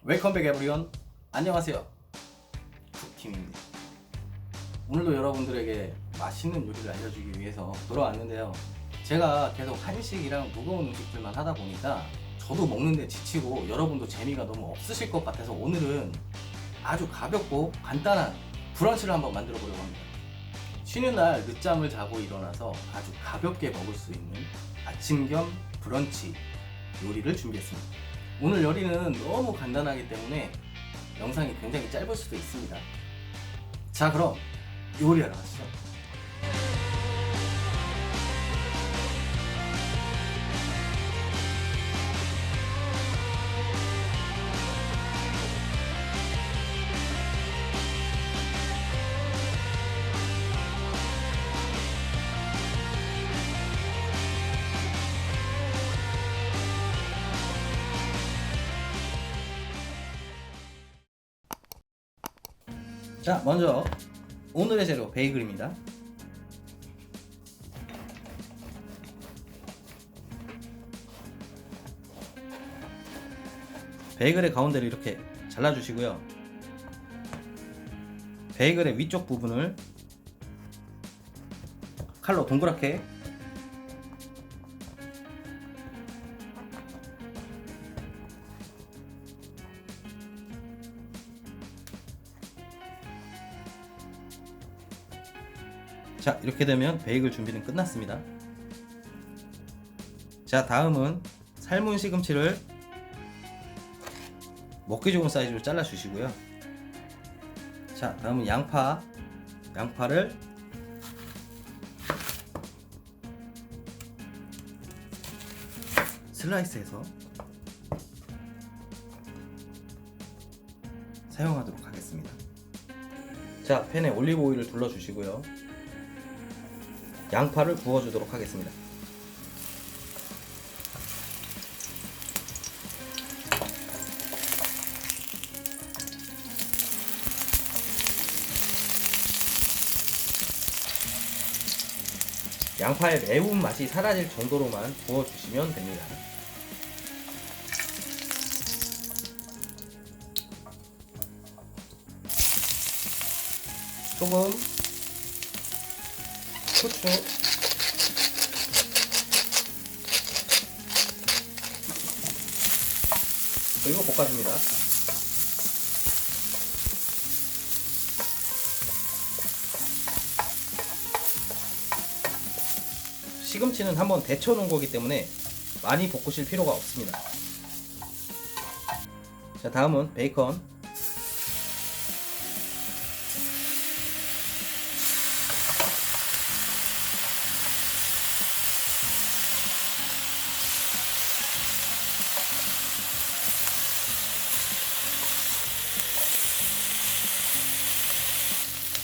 웰컴백 에브리원. 안녕하세요, 쿡팀입니다. 오늘도 여러분들에게 맛있는 요리를 알려주기 위해서 돌아왔는데요. 제가 계속 한식이랑 무거운 음식들만 하다 보니까 저도 먹는데 지치고 여러분도 재미가 너무 없으실 것 같아서 오늘은 아주 가볍고 간단한 브런치를 한번 만들어 보려고 합니다. 쉬는 날 늦잠을 자고 일어나서 아주 가볍게 먹을 수 있는 아침 겸 브런치 요리를 준비했습니다. 오늘 요리는 너무 간단하기 때문에 영상이 굉장히 짧을 수도 있습니다. 자, 그럼 요리하러 가시죠. 자, 먼저 오늘의 재료 베이글입니다. 베이글의 가운데를 이렇게 잘라주시고요. 베이글의 위쪽 부분을 칼로 동그랗게 자, 이렇게 되면 베이글 준비는 끝났습니다. 자, 다음은 삶은 시금치를 먹기 좋은 사이즈로 잘라 주시고요. 자, 다음은 양파를 슬라이스해서 사용하도록 하겠습니다. 자, 팬에 올리브 오일을 둘러 주시고요. 양파를 구워주도록 하겠습니다. 양파의 매운 맛이 사라질 정도로만 구워주시면 됩니다. 소금, 후추, 그리고 볶아줍니다. 시금치는 한번 데쳐 놓은 거기 때문에 많이 볶으실 필요가 없습니다. 자, 다음은 베이컨.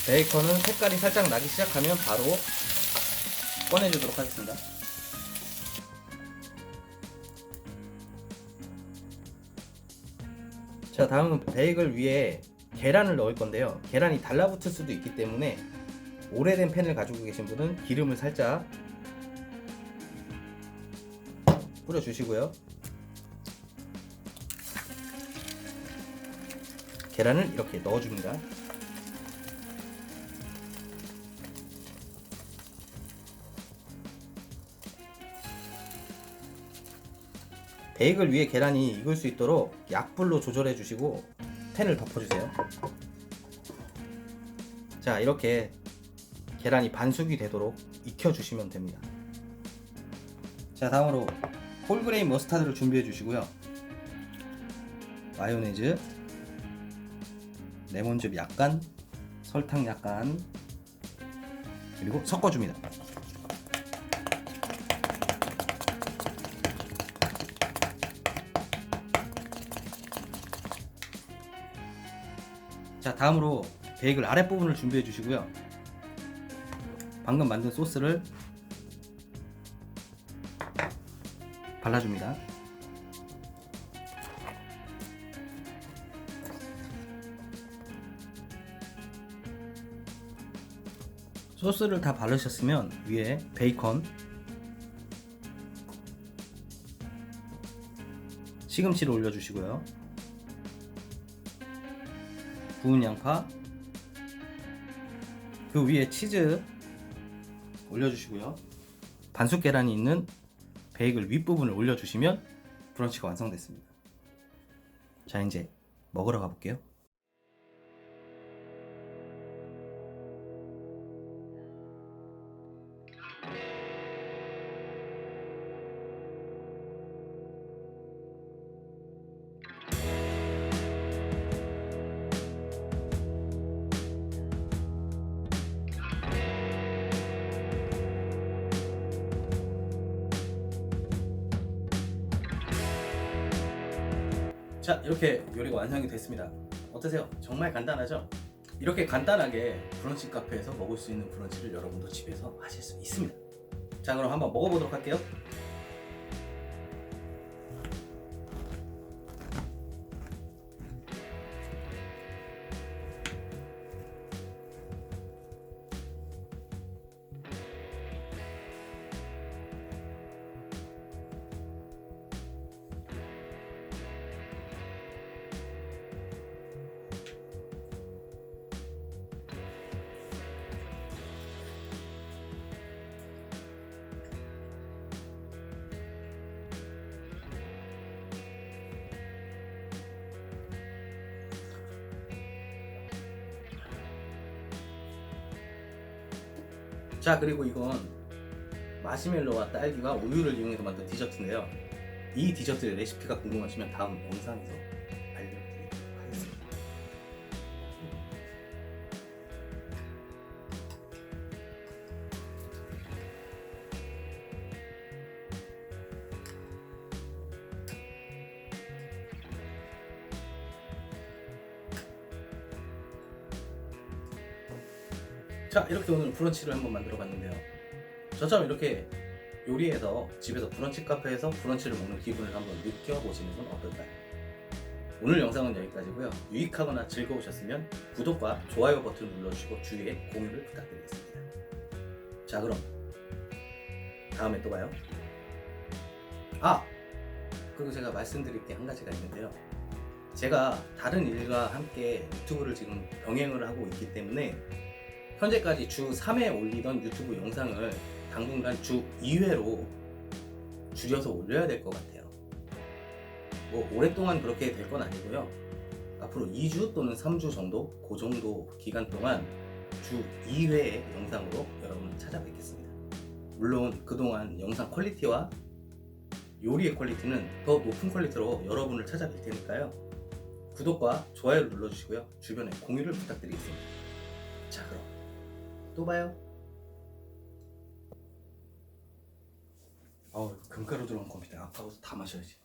베이컨은 색깔이 살짝 나기 시작하면 바로 꺼내주도록 하겠습니다. 자, 다음은 베이글 위에 계란을 넣을 건데요. 계란이 달라붙을 수도 있기 때문에 오래된 팬을 가지고 계신 분은 기름을 살짝 뿌려주시고요. 계란을 이렇게 넣어줍니다. 베이글 위에 계란이 익을 수 있도록 약불로 조절해 주시고 팬을 덮어주세요. 자, 이렇게 계란이 반숙이 되도록 익혀주시면 됩니다. 자, 다음으로 홀그레인 머스타드를 준비해 주시고요. 마요네즈, 레몬즙 약간, 설탕 약간, 그리고 섞어줍니다. 자, 다음으로 베이글 아랫부분을 준비해 주시고요. 방금 만든 소스를 발라줍니다. 소스를 다 바르셨으면 위에 베이컨, 시금치를 올려주시고요. 구운 양파, 그 위에 치즈 올려주시고요. 반숙 계란이 있는 베이글 윗부분을 올려주시면 브런치가 완성됐습니다. 자, 이제 먹으러 가볼게요. 자, 이렇게 요리가 완성이 됐습니다. 어떠세요? 정말 간단하죠? 이렇게 간단하게 브런치 카페에서 먹을 수 있는 브런치를 여러분도 집에서 하실 수 있습니다. 자, 그럼 한번 먹어보도록 할게요. 자, 그리고 이건 마시멜로와 딸기와 우유를 이용해서 만든 디저트인데요. 이 디저트의 레시피가 궁금하시면 다음 영상에서 알려드리도록 하겠습니다. 자, 이렇게 오늘 브런치를 한번 만들어 봤는데요. 저처럼 이렇게 요리해서 집에서 브런치 카페에서 브런치를 먹는 기분을 한번 느껴보시는 건 어떨까요? 오늘 영상은 여기까지고요. 유익하거나 즐거우셨으면 구독과 좋아요 버튼을 눌러주시고 주위에 공유를 부탁드리겠습니다. 자, 그럼 다음에 또 봐요. 아! 그리고 제가 말씀드릴 게 한 가지가 있는데요. 제가 다른 일과 함께 유튜브를 지금 병행을 하고 있기 때문에 현재까지 주 3회 올리던 유튜브 영상을 당분간 주 2회로 줄여서 올려야 될 것 같아요. 뭐 오랫동안 그렇게 될 건 아니고요. 앞으로 2주 또는 3주 정도, 그 정도 기간 동안 주 2회의 영상으로 여러분을 찾아뵙겠습니다. 물론 그동안 영상 퀄리티와 요리의 퀄리티는 더 높은 퀄리티로 여러분을 찾아뵐 테니까요. 구독과 좋아요를 눌러주시고요. 주변에 공유를 부탁드리겠습니다. 자, 그럼 또 봐요. 금가루 들어간 컴퓨터 아까워서 다 마셔야지.